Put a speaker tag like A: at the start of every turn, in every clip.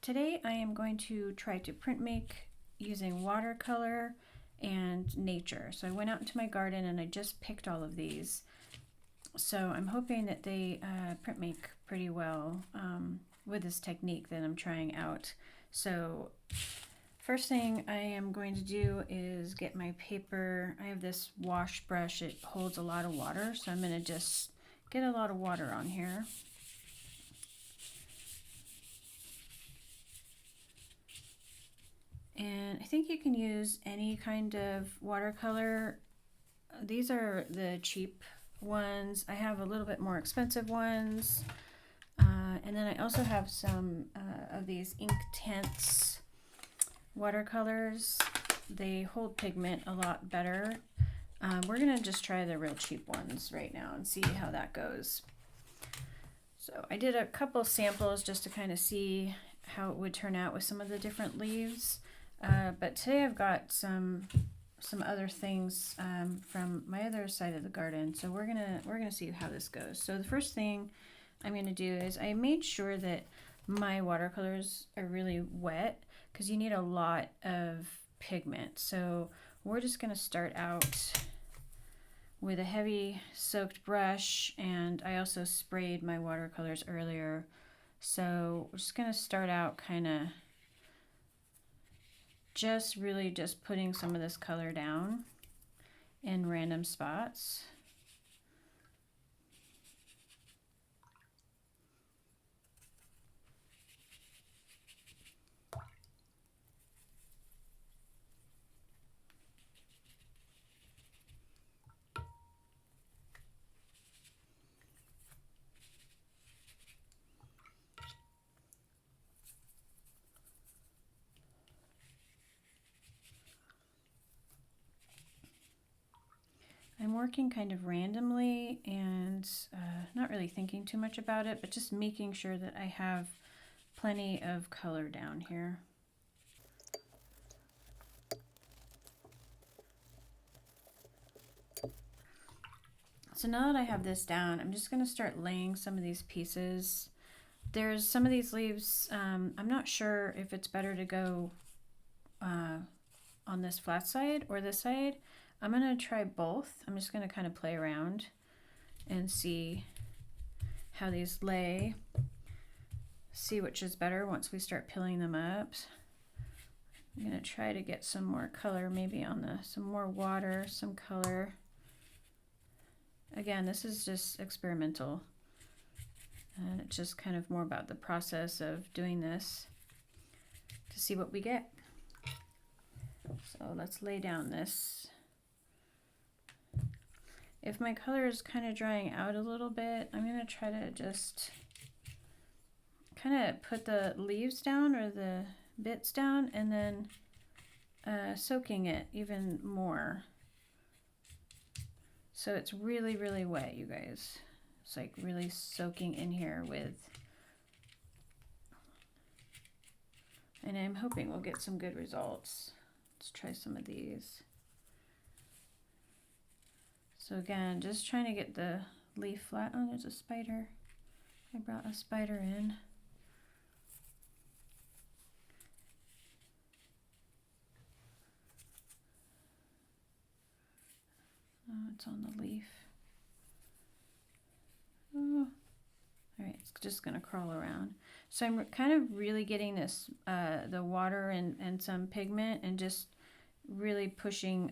A: Today I am going to try to print make using watercolor and nature. So I went out into my garden and I just picked all of these. So I'm hoping that they print make pretty well with this technique that I'm trying out. So first thing I am going to do is get my paper. I have this wash brush. It holds a lot of water, so I'm going to just get a lot of water on here. And I think you can use any kind of watercolor. These are the cheap ones. I have a little bit more expensive ones. And then I also have some of these Inktense watercolors. They hold pigment a lot better. We're gonna just try the real cheap ones right now and see how that goes. So I did a couple samples just to kind of see how it would turn out with some of the different leaves. But today I've got some other things from my other side of the garden. So we're gonna see how this goes. So the first thing I'm gonna do is I made sure that my watercolors are really wet because you need a lot of pigment. So we're just gonna start out with a heavy soaked brush, and I also sprayed my watercolors earlier. So we're just gonna start out kind of just putting some of this color down in random spots. I'm working kind of randomly and not really thinking too much about it, but just making sure that I have plenty of color down here. So now that I have this down, I'm just going to start laying some of these pieces. There's some of these leaves, I'm not sure if it's better to go on this flat side or this side. I'm going to try both. I'm just going to kind of play around and see how these lay. See which is better once we start peeling them up. I'm going to try to get some more color, maybe on some more water, some color. Again, this is just experimental. And it's just kind of more about the process of doing this to see what we get. So let's lay down this. If my color is kind of drying out a little bit, I'm going to try to just kind of put the leaves down or the bits down and then soaking it even more. So it's really, really wet, you guys. It's like really soaking in here with, and I'm hoping we'll get some good results. Let's try some of these. So again, just trying to get the leaf flat. Oh, there's a spider. I brought a spider in. Oh, it's on the leaf. Oh. All right, it's just gonna crawl around. So I'm kind of really getting this, the water and some pigment, and just really pushing,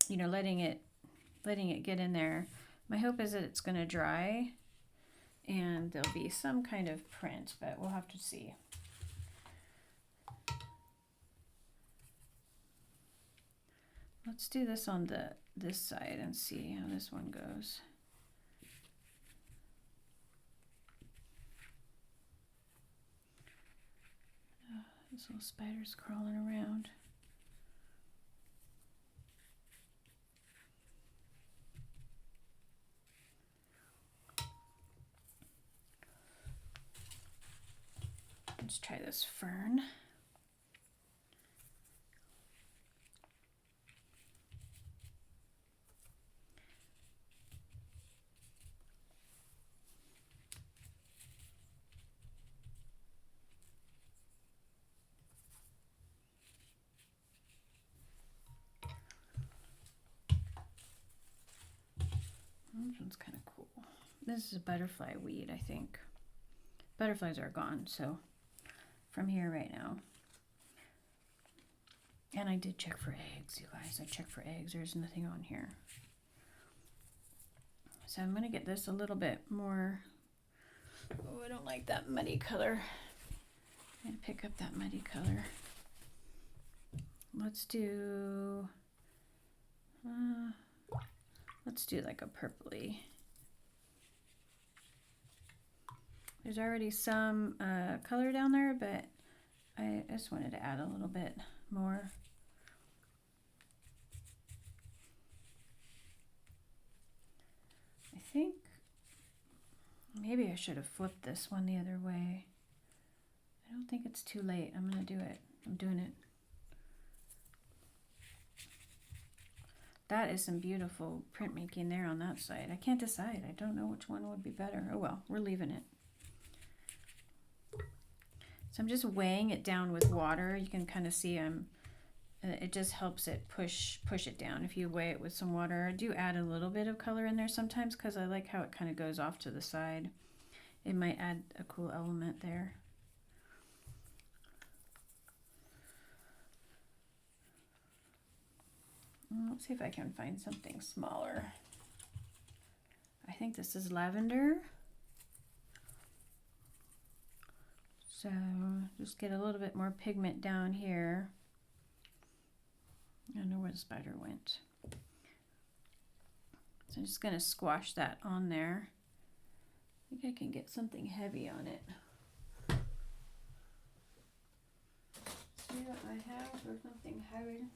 A: you know, letting it get in there. My hope is that it's gonna dry and there'll be some kind of print, but we'll have to see. Let's do this on this side and see how this one goes. Oh, this little spider's crawling around. Let's try this fern. This one's kind of cool. This is a butterfly weed, I think. Butterflies are gone, so from here right now. And I did check for eggs, you guys. I checked for eggs. There's nothing on here. So I'm going to get this a little bit more. Oh, I don't like that muddy color. I'm going to pick up that muddy color. Let's do like a purpley. There's already some color down there, but I just wanted to add a little bit more. I think maybe I should have flipped this one the other way. I don't think it's too late. I'm gonna do it. I'm doing it. That is some beautiful printmaking there on that side. I can't decide. I don't know which one would be better. Oh well, we're leaving it. So I'm just weighing it down with water. You can kind of see it just helps it push it down. If you weigh it with some water, I do add a little bit of color in there sometimes because I like how it kind of goes off to the side. It might add a cool element there. Let's see if I can find something smaller. I think this is lavender. So just get a little bit more pigment down here. I don't know where the spider went. So I'm just going to squash that on there. I think I can get something heavy on it. See what I have for something heavy.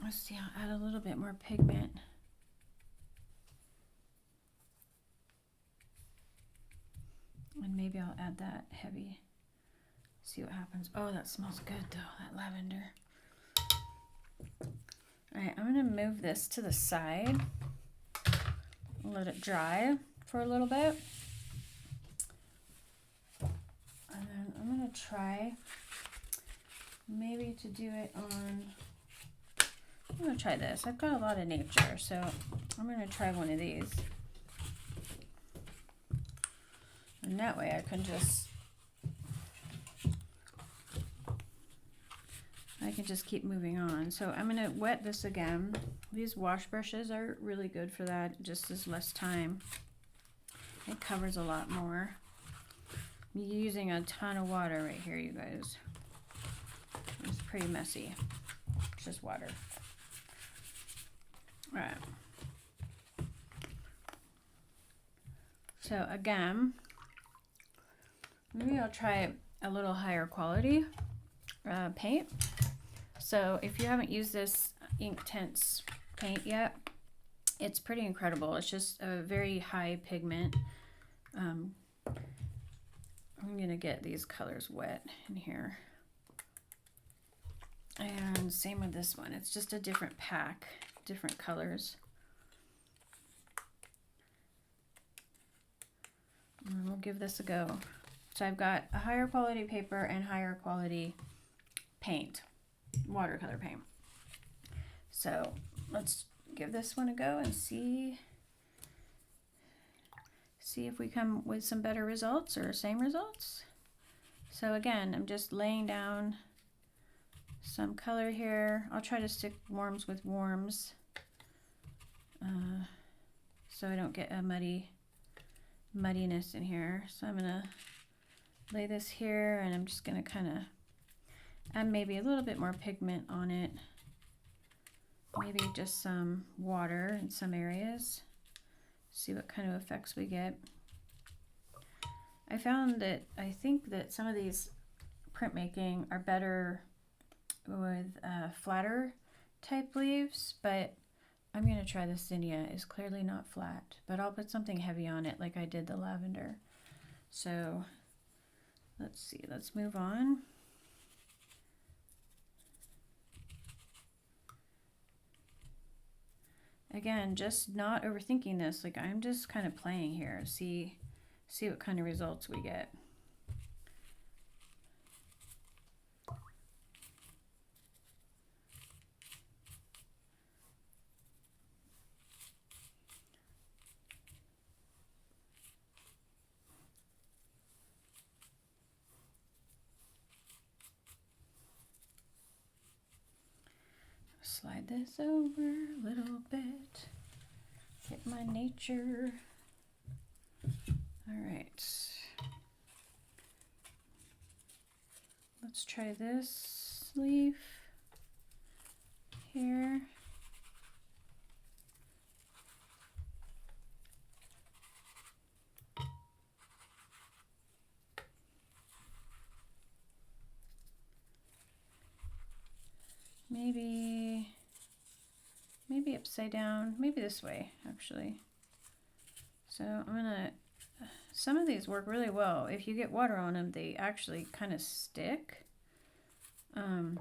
A: Let's see, I'll add a little bit more pigment. And maybe I'll add that heavy. See what happens. Oh, that smells good though, that lavender. Alright, I'm going to move this to the side. Let it dry for a little bit. And then I'm going to try maybe to do it on... I'm going to try this. I've got a lot of nature, so I'm going to try one of these. And that way I can just keep moving on. So I'm going to wet this again. These wash brushes are really good for that. Just as less time. It covers a lot more. I'm using a ton of water right here, you guys. It's pretty messy. It's just water. All right. So again, maybe I'll try a little higher quality paint. So if you haven't used this Inktense paint yet, it's pretty incredible. It's just a very high pigment. I'm gonna get these colors wet in here. And same with this one. It's just a different pack, different colors. And we'll give this a go. So I've got a higher quality paper and higher quality paint, watercolor paint. So let's give this one a go and see if we come with some better results or same results. So again, I'm just laying down some color here. I'll try to stick warms with warms so I don't get a muddiness in here. So I'm gonna lay this here and I'm just gonna kind of add maybe a little bit more pigment on it. Maybe just some water in some areas. See what kind of effects we get. I found that I think that some of these printmaking are better with flatter type leaves, but I'm going to try this zinnia. It's clearly not flat, but I'll put something heavy on it like I did the lavender. So let's see, let's move on. Again, just not overthinking this. Like I'm just kind of playing here. See what kind of results we get. slide this over a little bit. Get my nature. All right. Let's try this leaf here. Maybe upside down, maybe this way actually. So I'm gonna, some of these work really well. If you get water on them, they actually kind of stick. And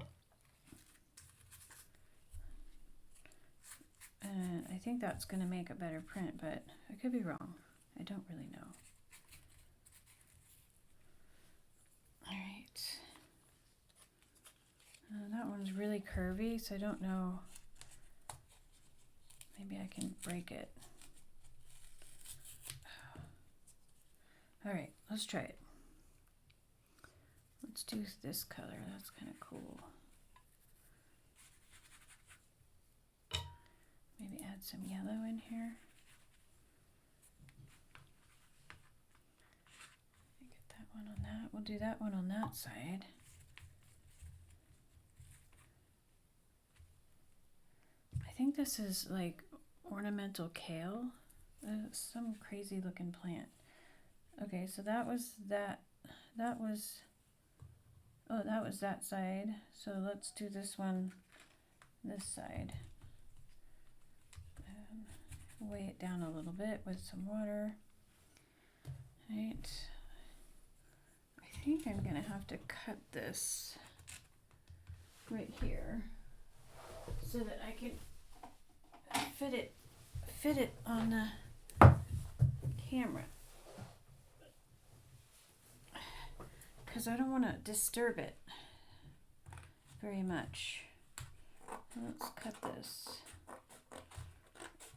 A: I think that's gonna make a better print, but I could be wrong. I don't really know. All right. That one's really curvy, so I don't know. Maybe I can break it. All right, let's try it. Let's do this color. That's kind of cool. Maybe add some yellow in here. Get that one on that. We'll do that one on that side. I think this is like ornamental kale, some crazy looking plant. Okay, so that was that side. So let's do this one, this side. Weigh it down a little bit with some water. Right. I think I'm gonna have to cut this right here so that I can fit it on the camera, because I don't want to disturb it very much. Let's cut this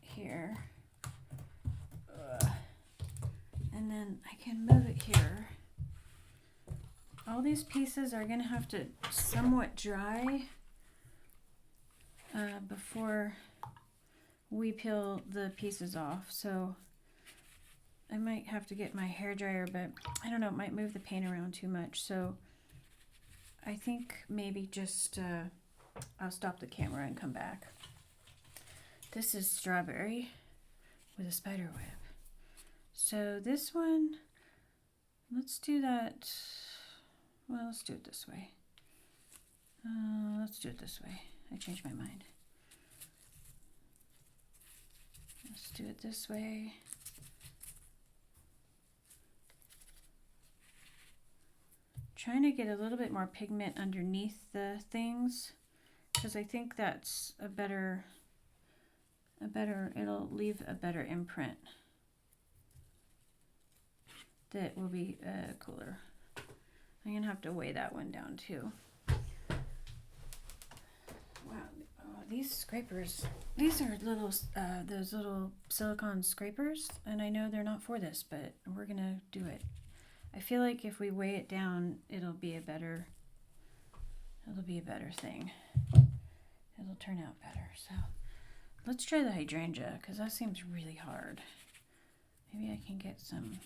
A: here, and then I can move it here. All these pieces are going to have to somewhat dry before we peel the pieces off, so I might have to get my hair dryer, but I don't know, it might move the paint around too much, so I think maybe just I'll stop the camera and come back. This is strawberry with a spider web. So this one, let's do that, well, let's do it this way. Let's do it this way. I changed my mind. Let's do it this way. Trying to get a little bit more pigment underneath the things, because I think that's a better, it'll leave a better imprint that will be cooler. I'm gonna have to weigh that one down too. Wow, oh, these scrapers, these are little, those little silicone scrapers, and I know they're not for this, but we're gonna do it. I feel like if we weigh it down, it'll be a better thing. It'll turn out better. So let's try the hydrangea, because that seems really hard. Maybe I can get some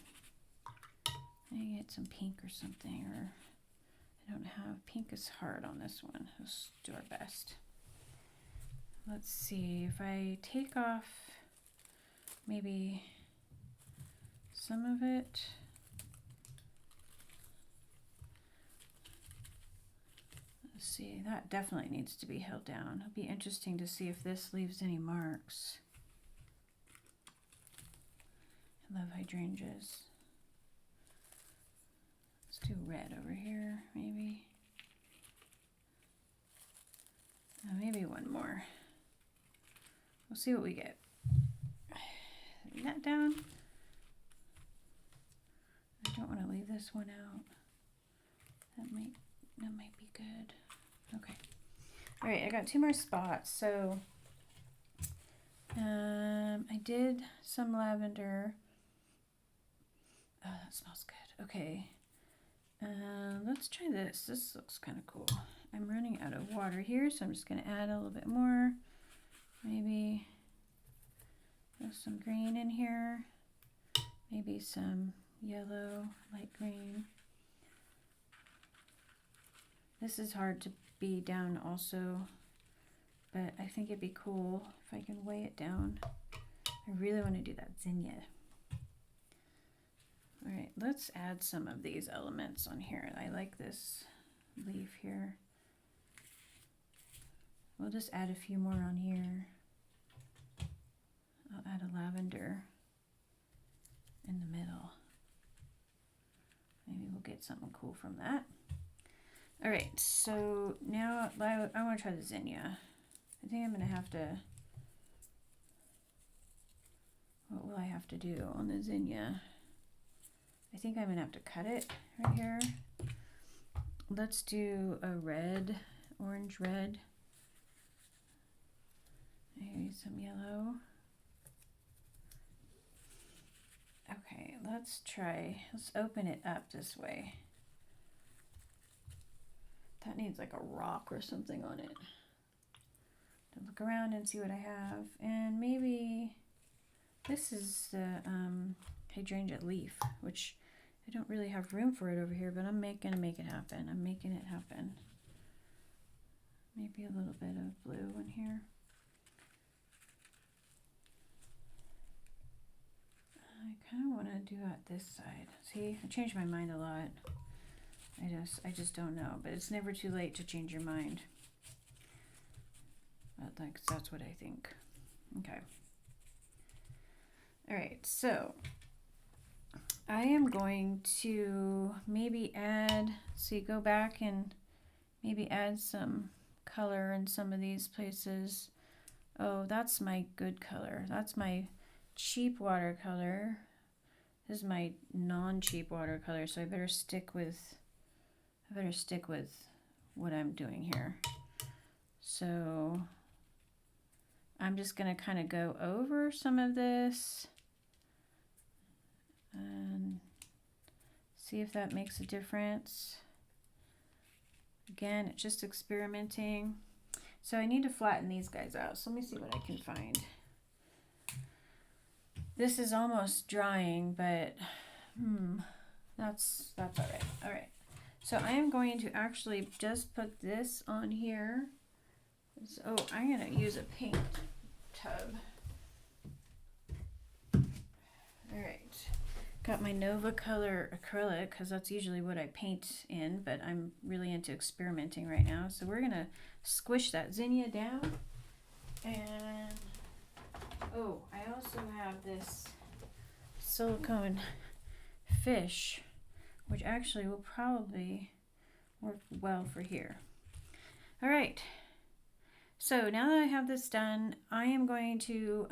A: pink or something, or I don't have, pink is hard on this one. Let's do our best. Let's see, if I take off maybe some of it. Let's see, that definitely needs to be held down. It'll be interesting to see if this leaves any marks. I love hydrangeas. Let's do red over here, maybe. Maybe one more. We'll see what we get. That down. I don't want to leave this one out. That might be good. Okay. All right, I got 2 more spots. So I did some lavender. Oh, that smells good. Okay. Let's try this. This looks kind of cool. I'm running out of water here, so I'm just going to add a little bit more. Maybe some green in here. Maybe some yellow, light green. This is hard to be down also, but I think it'd be cool if I can weigh it down. I really want to do that zinnia. All right, let's add some of these elements on here. I like this leaf here. We'll just add a few more on here. I'll add a lavender in the middle. Maybe we'll get something cool from that. All right, so now I want to try the zinnia. I think I'm going to have to, what will I have to do on the zinnia? I think I'm going to have to cut it right here. Let's do a red, orange red. Maybe some yellow. Okay, let's open it up this way. That needs like a rock or something on it. To look around and see what I have. And maybe this is the hydrangea leaf, which I don't really have room for it over here, but I'm gonna make it happen. I'm making it happen. Maybe a little bit of blue in here. I kind of want to do it this side. See, I changed my mind a lot. I just don't know, but it's never too late to change your mind. But that's what I think. Okay. All right, so I am going to maybe add, see, go back and maybe add some color in some of these places. Oh, that's my good color. That's my cheap watercolor. This is my non-cheap watercolor, so I better stick with what I'm doing here. So I'm just going to kind of go over some of this and see if that makes a difference. Again, it's just experimenting. So I need to flatten these guys out. So let me see what I can find. This is almost drying, but that's all right. All right. So I am going to actually just put this on here. So I'm going to use a paint tub. All right. Got my Nova Color acrylic because that's usually what I paint in, but I'm really into experimenting right now. So we're going to squish that zinnia down. And oh, I also have this silicone fish, which actually will probably work well for here. All right, so now that I have this done, I am going to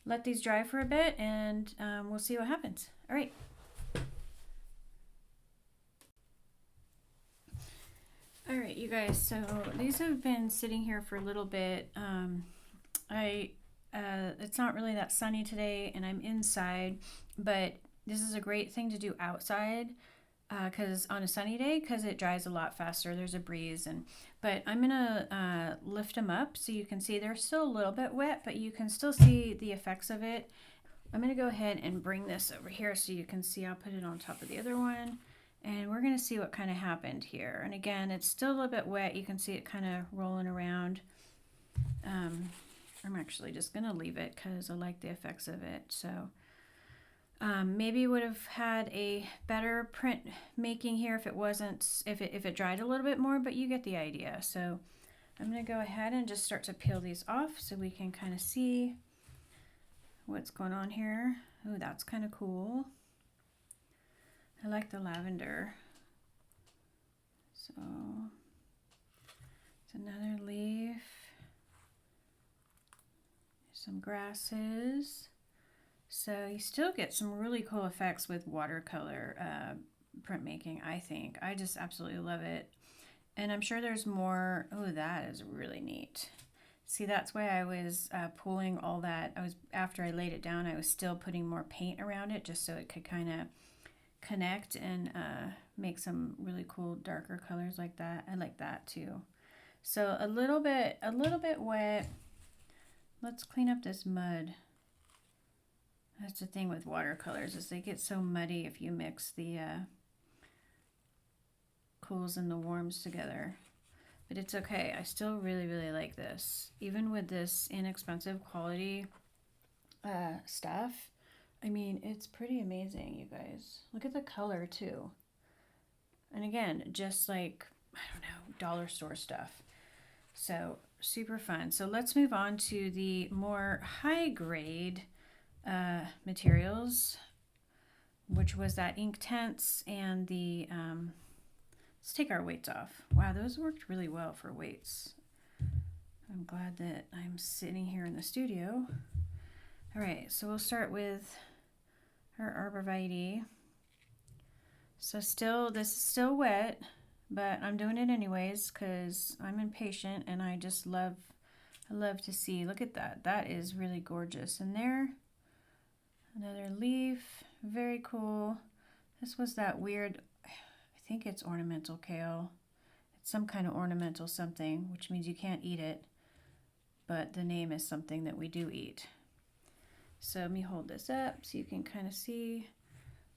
A: let these dry for a bit, and we'll see what happens. All right. All right, you guys, so these have been sitting here for a little bit. It's not really that sunny today, and I'm inside, but this is a great thing to do outside because on a sunny day, because it dries a lot faster. There's a breeze, but I'm gonna lift them up so you can see they're still a little bit wet, but you can still see the effects of it. I'm gonna go ahead and bring this over here so you can see. I'll put it on top of the other one, and we're gonna see what kind of happened here. And again, it's still a little bit wet. You can see it kind of rolling around. I'm actually just gonna leave it because I like the effects of it. So maybe would have had a better print making here if it dried a little bit more, but you get the idea. So I'm gonna go ahead and just start to peel these off so we can kind of see what's going on here. Oh, that's kind of cool. I like the lavender. So it's another leaf. Some grasses. So you still get some really cool effects with watercolor printmaking, I think. I just absolutely love it. And I'm sure there's more. Oh, that is really neat. See, that's why I was pulling all that. After I laid it down, I was still putting more paint around it just so it could kind of connect and make some really cool darker colors like that. I like that too. So a little bit wet. Let's clean up this mud. That's the thing with watercolors, is they get so muddy if you mix the cools and the warms together. But it's okay. I still really like this. Even with this inexpensive quality stuff, I mean, it's pretty amazing, you guys. Look at the color too. And again, just like, I don't know, dollar store stuff. So super fun. So let's move on to the more high grade materials, which was that Inktense and the, let's take our weights off. Wow, those worked really well for weights. I'm glad that I'm sitting here in the studio. All right, so we'll start with our Arborvitae. So this is still wet, but I'm doing it anyways because I'm impatient and I just love to see. Look at that. That is really gorgeous. And there, another leaf. Very cool. This was that weird, I think it's ornamental kale. It's some kind of ornamental something, which means you can't eat it, but the name is something that we do eat. So let me hold this up so you can kind of see.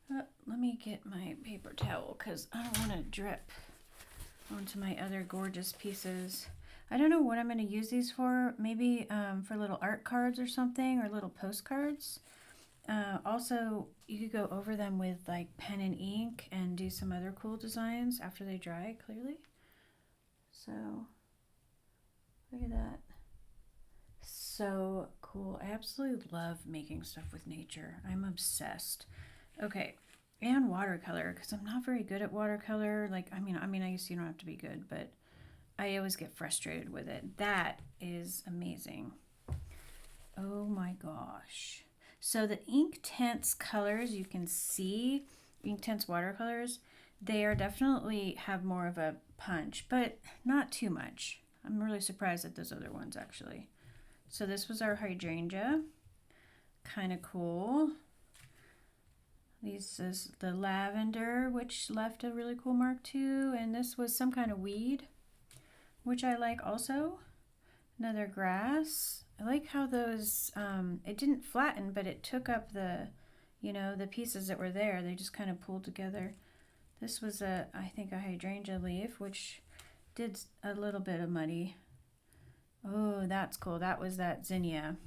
A: Let me get my paper towel because I don't want to drip onto my other gorgeous pieces. I don't know what I'm going to use these for. Maybe for little art cards or something, or little postcards. Also, you could go over them with like pen and ink and do some other cool designs after they dry, clearly. So, look at that. So cool. I absolutely love making stuff with nature. I'm obsessed. Okay, and watercolor, because I'm not very good at watercolor. Like, I mean, I guess you don't have to be good, but I always get frustrated with it. That is amazing. Oh my gosh. So the Inktense colors, you can see, Inktense watercolors, they are definitely have more of a punch, but not too much. I'm really surprised at those other ones, actually. So this was our hydrangea. Kind of cool. This is the lavender, which left a really cool mark too. And this was some kind of weed, which I like also. Another grass. I like how those, it didn't flatten, but it took up the, the pieces that were there. They just kind of pulled together. This was I think a hydrangea leaf, which did a little bit of muddy. Oh, that's cool. That was that zinnia.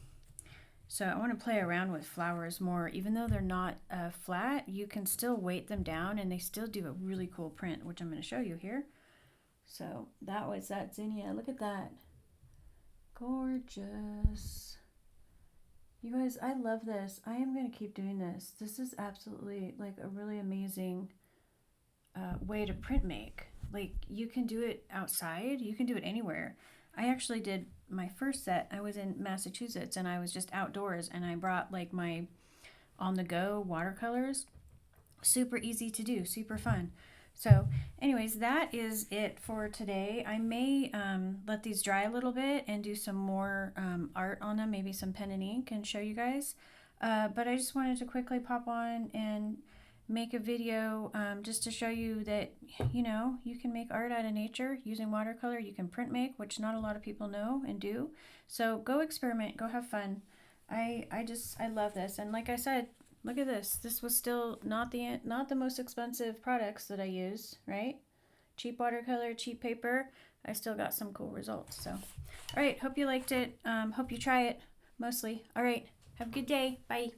A: So I want to play around with flowers more. Even though they're not flat, you can still weight them down and they still do a really cool print, which I'm going to show you here. So that was that zinnia. Look at that. Gorgeous. You guys, I love this. I am going to keep doing this. This is absolutely like a really amazing way to print make. Like, you can do it outside. You can do it anywhere. I actually did my first set. I was in Massachusetts and I was just outdoors and I brought like my on-the-go watercolors. Super easy to do, super fun. So anyways, that is it for today. I may let these dry a little bit and do some more art on them, maybe some pen and ink, and show you guys. But I just wanted to quickly pop on and make a video just to show you that, you can make art out of nature using watercolor. You can print make, which not a lot of people know and do. So go experiment, go have fun. I love this. And like I said, look at this. This was still not the most expensive products that I use, right? Cheap watercolor, cheap paper. I still got some cool results. So, all right, hope you liked it. Hope you try it mostly. All right, have a good day. Bye.